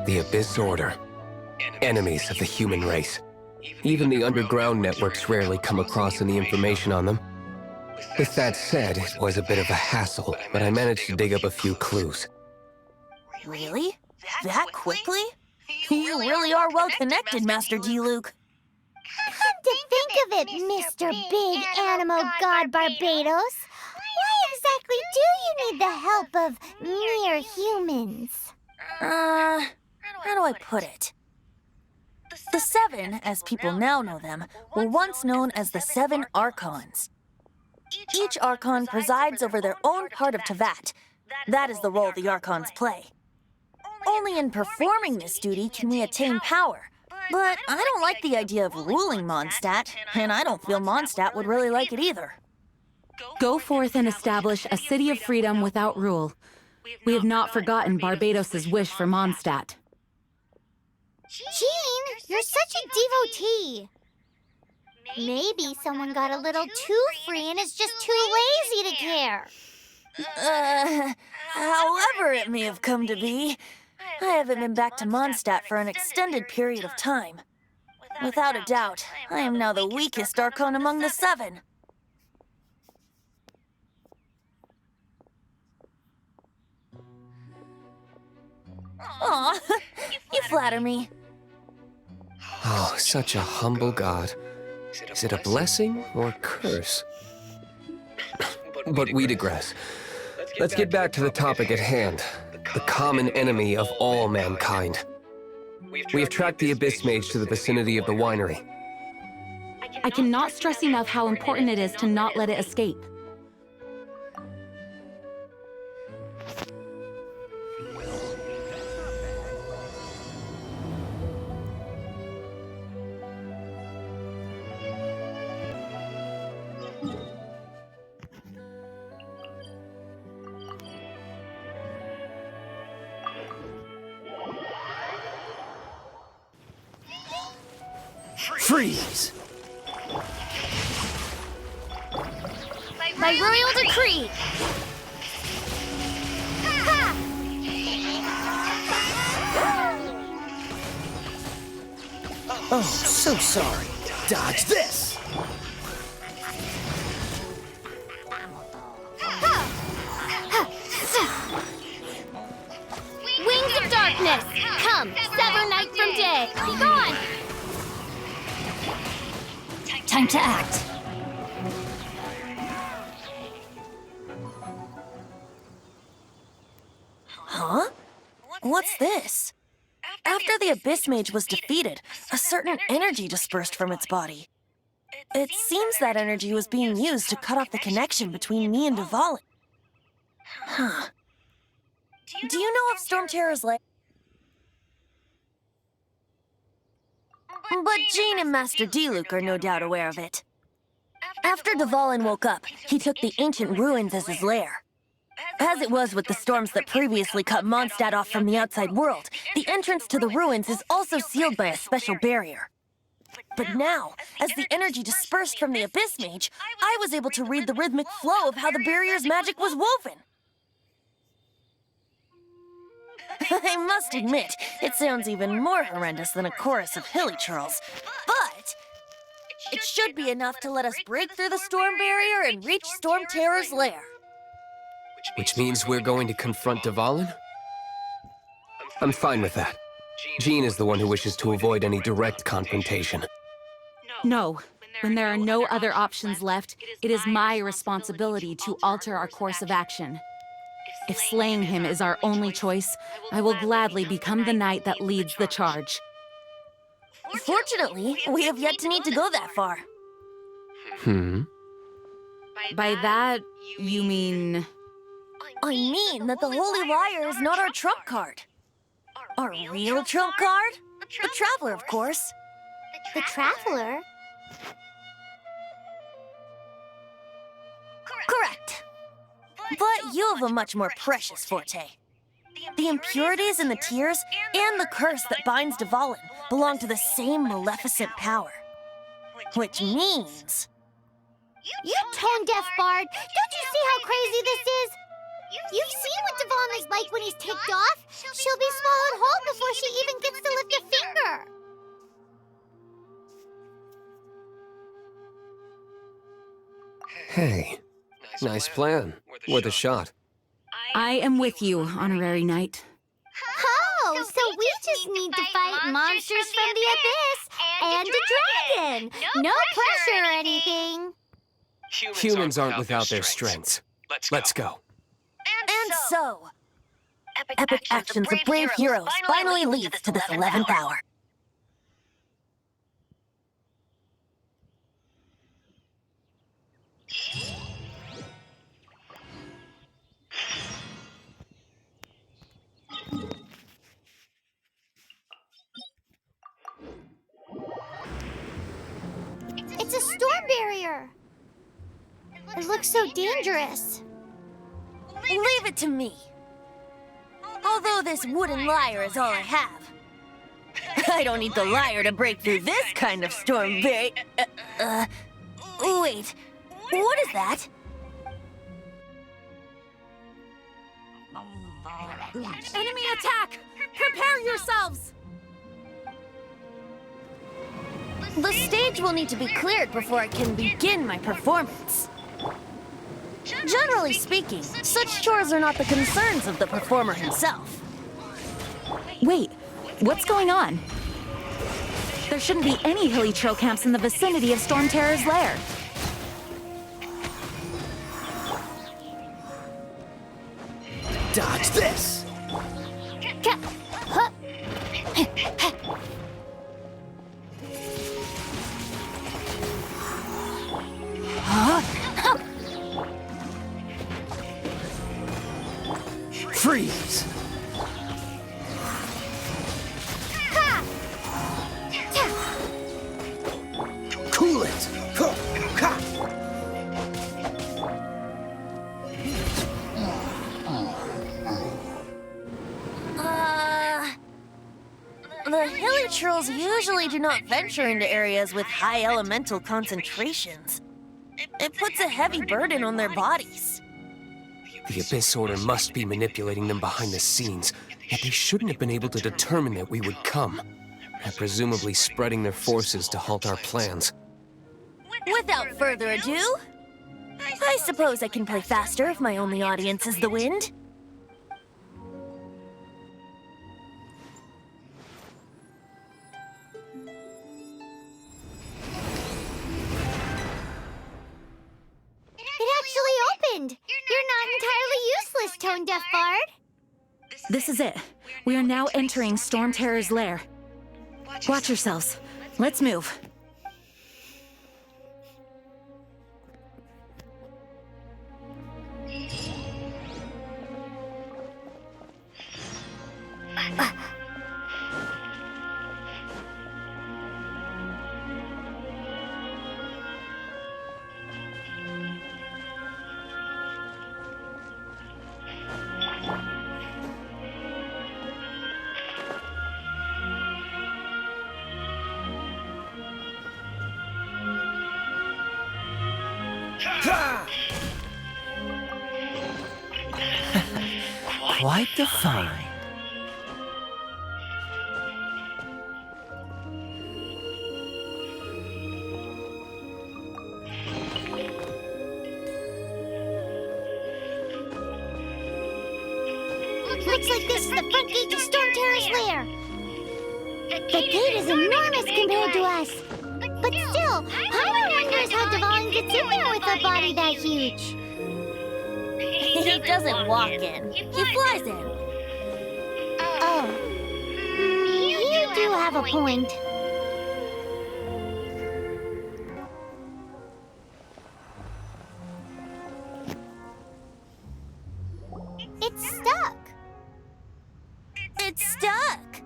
The Abyss Order. Enemies of the human race. Even the underground networks rarely come across any information on them. With that said, it was a bit of a hassle, but I managed to dig up a few clues. Really? That quickly? You really are well connected, Master D-Luke. Come to think of it, Mr. Big Animal God Barbados, why exactly do you need the help of mere humans? How do I put it? The Seven, as people now know them, were once known as the Seven Archons. Each Archon presides over their own part of Teyvat. That is the role the Archons play. Only in performing this duty can we attain power. But I don't like the idea of ruling Mondstadt, and I don't feel Mondstadt would really like it either. Go forth and establish a city of freedom without rule. We have not forgotten Barbados' wish for Mondstadt. Jean, you're such a devotee. Maybe someone got a little too free and is just too lazy to care. However it may have come to be, I haven't been back to Mondstadt for an extended period of time. Without a doubt, I am now the weakest Archon among the Seven. Aw, you flatter me. Oh, such a humble god. Is it a blessing or a curse? But we digress. Let's get back to the topic at hand. The common enemy of all mankind. We have tracked the Abyss Mage to the vicinity of the winery. I cannot stress enough how important it is to not let it escape. Freeze! By royal decree! Oh, so sorry. Dodge this! Wings of darkness! Come, sever night from day! Be gone! Time to act. Huh? What's this? After the Abyss Mage was defeated, a certain energy dispersed from its body. It seems that energy was being used to cut off the connection between me and Dvalin. Huh. Do you know of Storm Terror's lair? But Jean and Master D-Luke are no doubt aware of it. After Dvalin woke up, he took the ancient ruins as his lair. As it was with the storms that previously cut Mondstadt off from the outside world, the entrance to the ruins is also sealed by a special barrier. But now, as the energy dispersed from the Abyss Mage, I was able to read the rhythmic flow of how the barrier's magic was woven. I must admit, it sounds even more horrendous than a chorus of hilly churls. But it should be enough to let us break through the storm barrier and reach Storm Terror's lair. Which means we're going to confront Dvalin? I'm fine with that. Jean is the one who wishes to avoid any direct confrontation. No. When there are no other options left, it is my responsibility to alter our course of action. If slaying him is our only choice, I will gladly become the knight that leads the charge. Fortunately, we have yet to need to go that far. By that, you mean... I mean that the Holy Liar is not our trump card. Our real trump card? The Traveler, of course. The Traveler? Correct. But you have a much more precious forte. The impurities in the tears and the curse that binds Dvalin belong to the same maleficent power. Which means... You tone-deaf bard! Don't you see how crazy this is? You've seen what Devon is like when he's ticked off. She'll be swallowed whole before she even gets to lift a finger. Hey, nice plan. Worth a shot. I am with you, Honorary Knight. Oh, so we just need to fight monsters from the abyss and a dragon. No pressure or anything. Humans aren't without their strengths. Let's go. And so, epic actions of brave heroes finally leads to this 11th hour. It's a storm barrier. It looks so dangerous. Leave it to me. Although this wooden lyre is all I have. I don't need the lyre to break through this kind of storm barrier. Wait, what is that? Enemy attack! Prepare yourselves! The stage will need to be cleared before I can begin my performance. Generally speaking, such chores are not the concerns of the performer himself. Wait, what's going on? There shouldn't be any hilly trail camps in the vicinity of Storm Terror's lair. Dodge this! Freeze! Cool it! The hilly trolls usually do not venture into areas with high elemental concentrations. It puts a heavy burden on their bodies. The Abyss Order must be manipulating them behind the scenes, yet they shouldn't have been able to determine that we would come. And presumably spreading their forces to halt our plans. Without further ado, I suppose I can play faster if my only audience is the wind. It actually opened. You're not entirely useless, Tone Deaf Bard. This is it. We are now entering Storm Terror's lair. Watch yourselves. Let's move. Quite the find. Looks like this is the front gate to Storm Terror's lair. The gate is enormous compared to us. But still, Pyro wonders how Devon gets in there with a body that huge. He doesn't walk in, he flies in. Oh. You do have a point. It's stuck. It's stuck.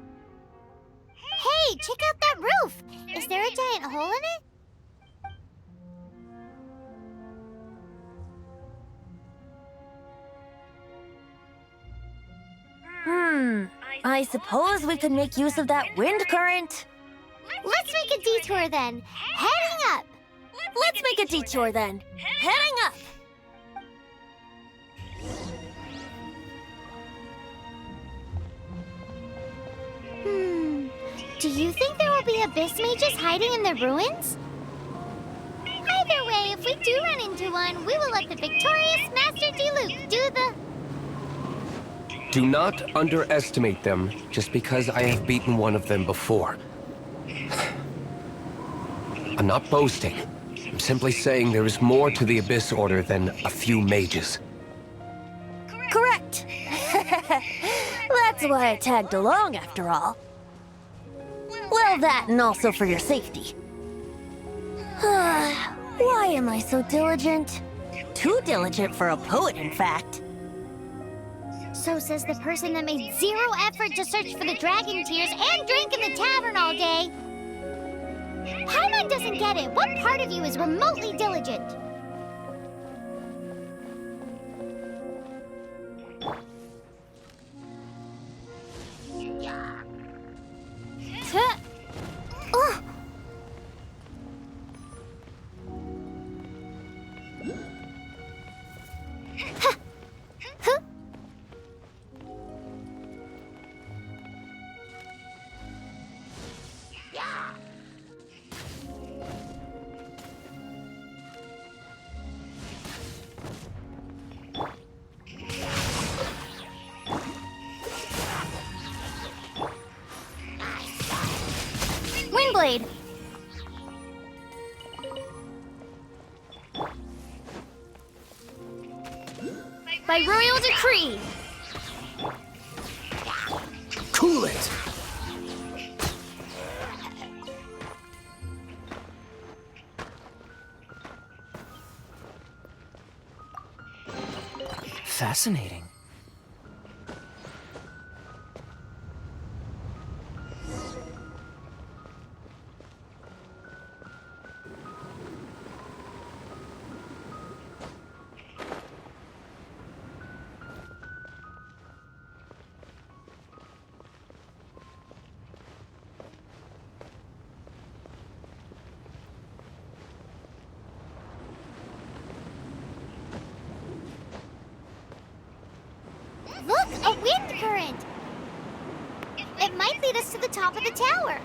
Hey, check out that roof. Is there a giant hole in it? I suppose we could make use of that wind current. Let's make a detour then. Heading up. Let's make a detour then. Heading up. Do you think there will be abyss mages hiding in the ruins? Either way, if we do run into one, we will let the victorious Master Diluc do the... Do not underestimate them just because I have beaten one of them before. I'm not boasting. I'm simply saying there is more to the Abyss Order than a few mages. Correct. That's why I tagged along, after all. Well, that and also for your safety. Why am I so diligent? Too diligent for a poet, in fact. So says the person that made zero effort to search for the dragon tears and drank in the tavern all day. Paimon doesn't get it. What part of you is remotely diligent? Ugh. Windblade! By royal decree! Cool it! Fascinating. Look, a wind current! It might lead us to the top of the tower.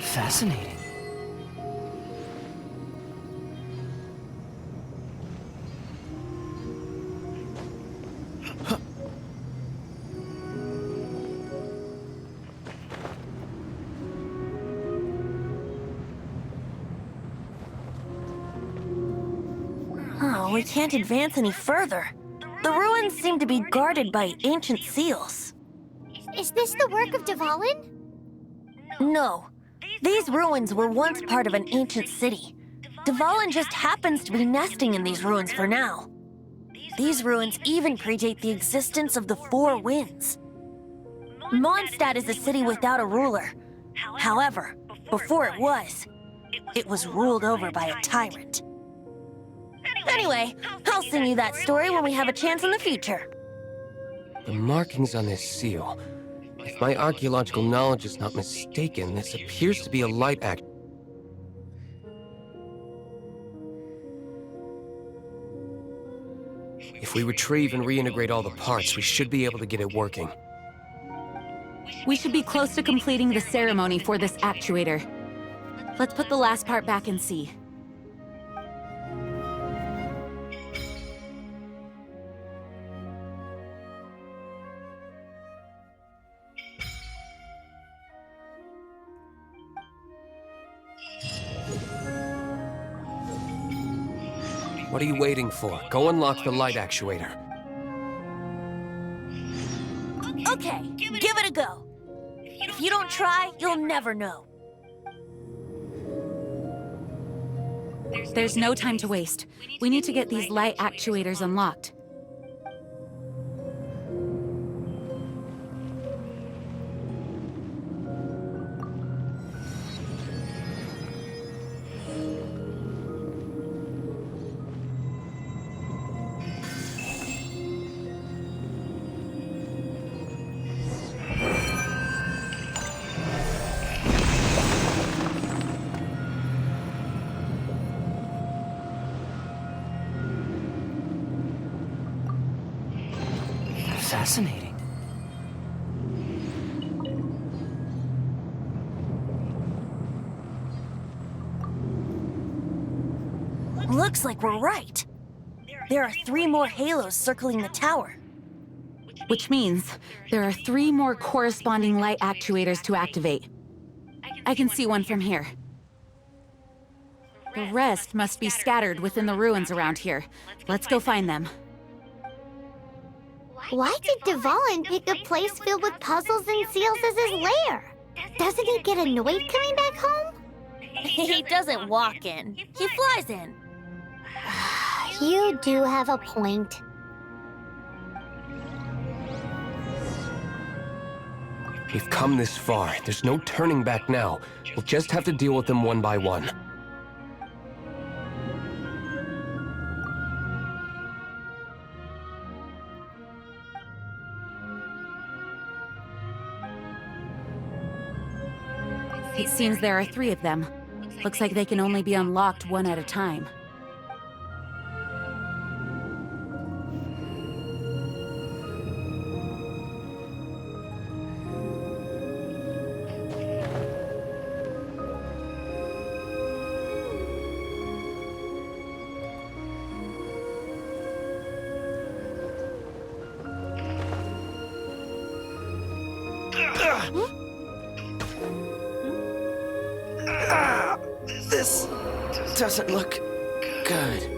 Fascinating. Oh, we can't advance any further. The ruins seem to be guarded by ancient seals. Is this the work of Dvalin? No. These ruins were once part of an ancient city. Dvalin just happens to be nesting in these ruins for now. These ruins even predate the existence of the Four Winds. Mondstadt is a city without a ruler. However, before it was ruled over by a tyrant. Anyway, I'll sing you that story when we have a chance in the future. The markings on this seal. If my archaeological knowledge is not mistaken, this appears to be a light act. If we retrieve and reintegrate all the parts, we should be able to get it working. We should be close to completing the ceremony for this actuator. Let's put the last part back and see. What are you waiting for? Go unlock the light actuator. Okay, give it a go. If you don't try, you'll never know. There's no time to waste. We need to get these light actuators unlocked. Fascinating. Looks like we're right. There are 3 more halos circling the tower. Which means there are 3 more corresponding light actuators to activate. I can see one from here. The rest must be scattered within the ruins around here. Let's go find them. Why did Dvalin pick a place filled with puzzles and seals as his lair? Doesn't he get annoyed coming back home? He doesn't walk in. He flies in. You do have a point. We've come this far. There's no turning back now. We'll just have to deal with them one by one. It seems there are 3 of them. Looks like they can only be unlocked one at a time. This doesn't look good.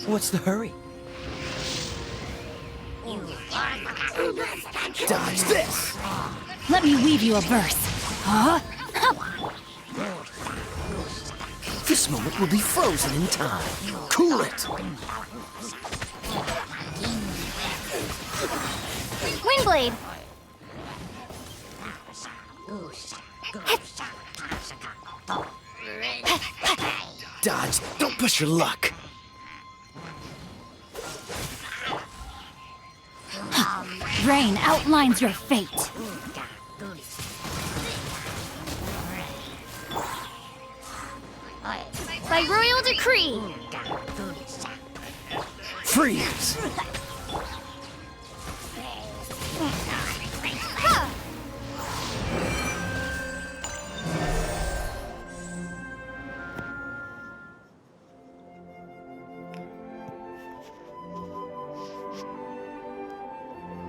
What's the hurry? Dodge this! Let me weave you a verse. Huh? This moment will be frozen in time. Cool it! Windblade! Dodge, don't push your luck. Rain outlines your fate. By royal decree! Freeze!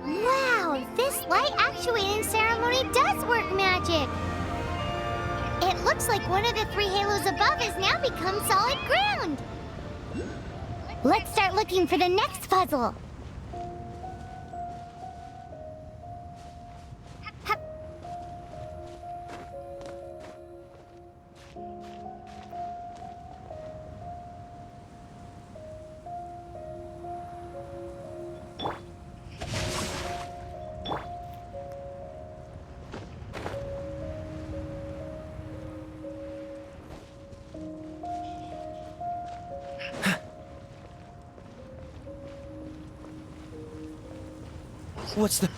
Wow, this light actuating ceremony ceremony does work magic. It looks like one of the 3 halos above has now become solid ground. Let's start looking for the next puzzle. Hup. What's the...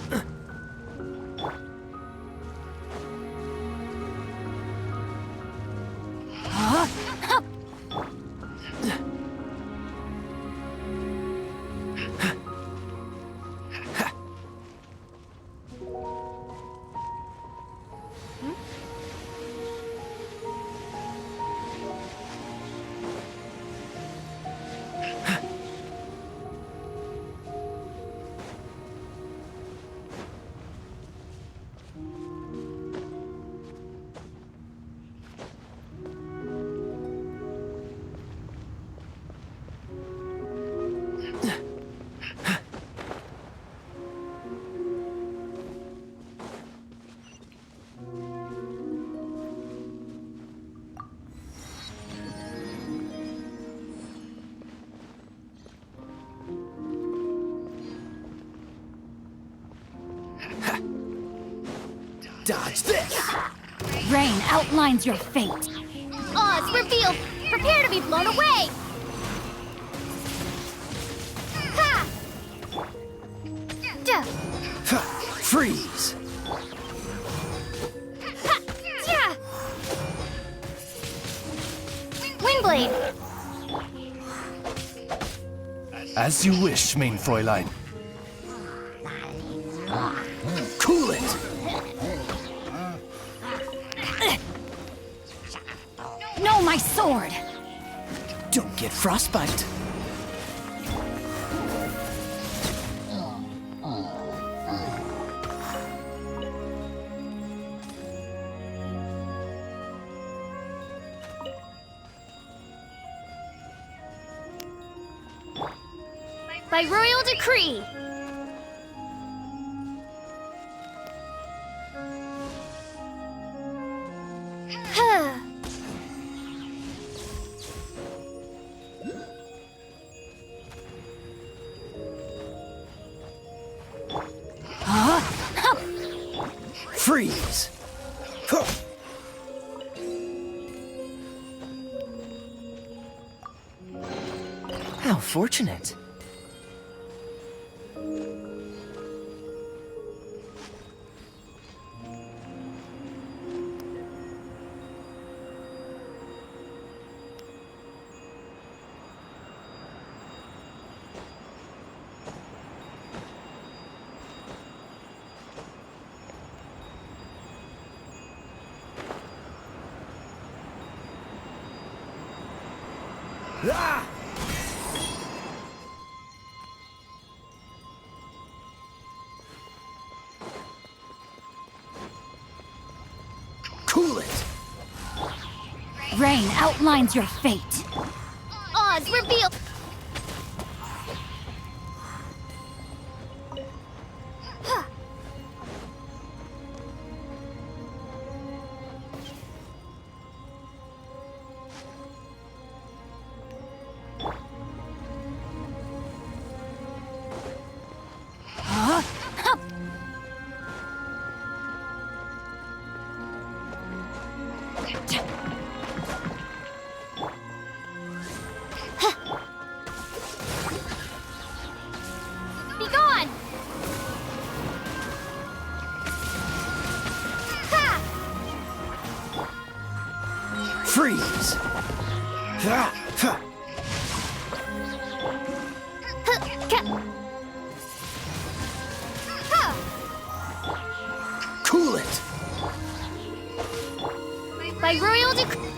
Dodge this! Rain outlines your fate. Oz revealed! Prepare to be blown away! Ha! Duh. Ha! Freeze! Ha! Yeah! Windblade! As you wish, mein Fräulein. Cool it! No, my sword! Don't get frostbite. By royal decree! Freeze! Huh. How fortunate. Ah! Cool it! Rain outlines your fate. Oz revealed! Be gone! Ha! Freeze! Ha! Ha! Cool it! By royal decree.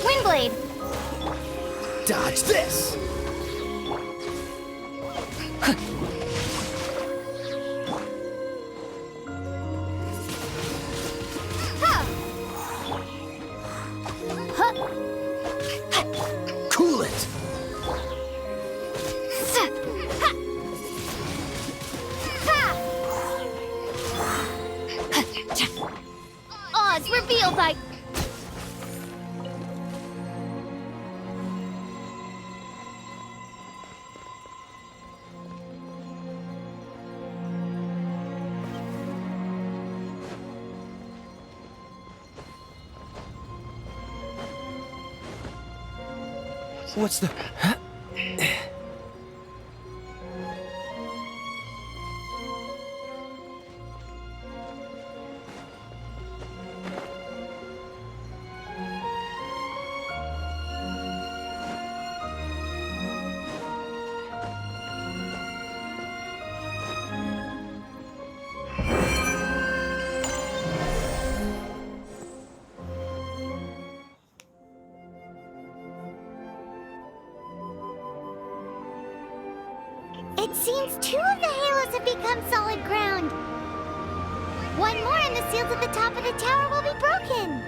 Windblade! Dodge this! What's the... Huh? It seems 2 of the halos have become solid ground. 1 more and the seals at the top of the tower will be broken.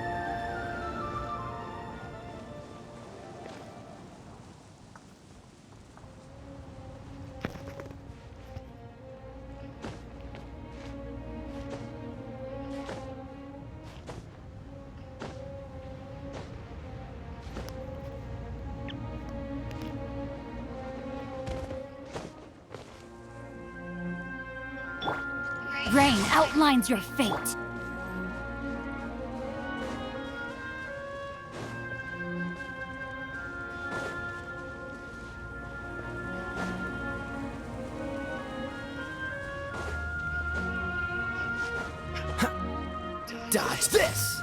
Rain outlines your fate. Dodge this!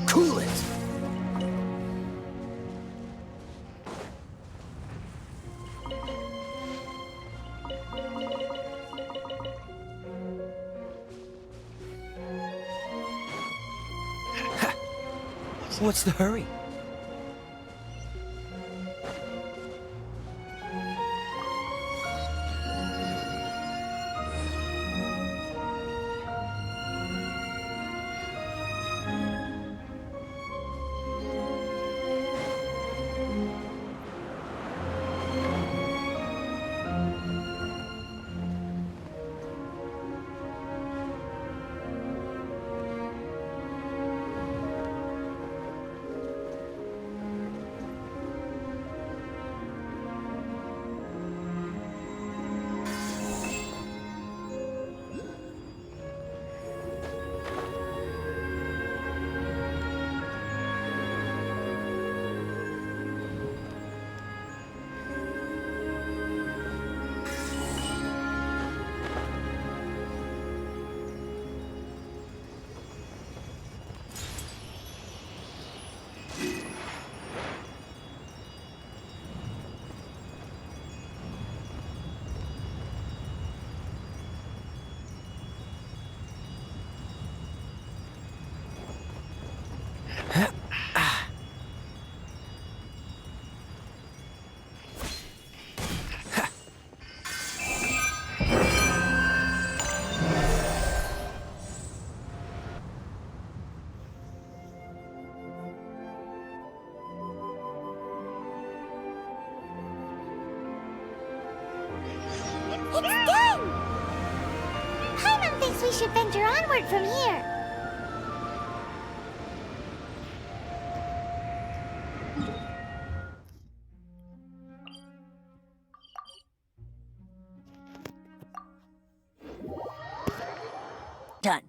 Cool it! What's the hurry? It's done! Paimon thinks we should venture onward from here. Done.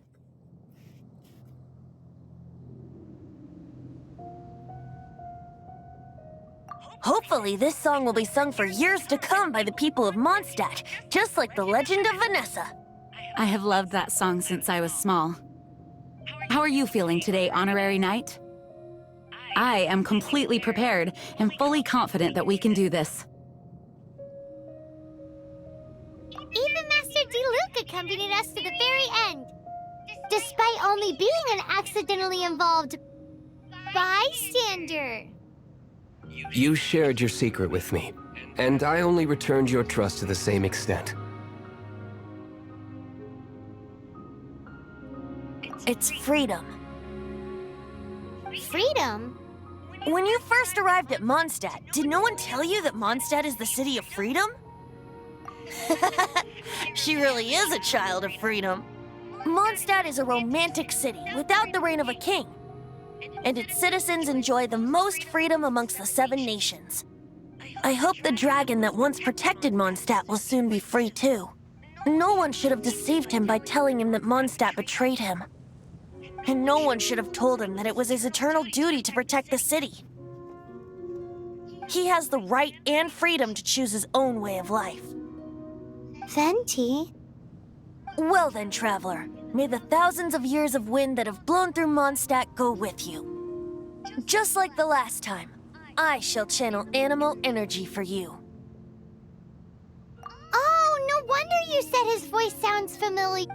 Hopefully, this song will be sung for years to come by the people of Mondstadt, just like the legend of Vanessa. I have loved that song since I was small. How are you feeling today, Honorary Knight? I am completely prepared and fully confident that we can do this. Luke accompanied us to the very end, despite only being an accidentally involved bystander. You shared your secret with me, and I only returned your trust to the same extent. It's freedom. Freedom? When you first arrived at Mondstadt, did no one tell you that Mondstadt is the city of freedom? She really is a child of freedom. Mondstadt is a romantic city without the reign of a king, and its citizens enjoy the most freedom amongst the 7 nations. I hope the dragon that once protected Mondstadt will soon be free too. No one should have deceived him by telling him that Mondstadt betrayed him. And no one should have told him that it was his eternal duty to protect the city. He has the right and freedom to choose his own way of life. Venti? Well then, traveler, may the thousands of years of wind that have blown through Mondstadt go with you. Just like the last time, I shall channel animal energy for you. Oh, no wonder you said his voice sounds familiar.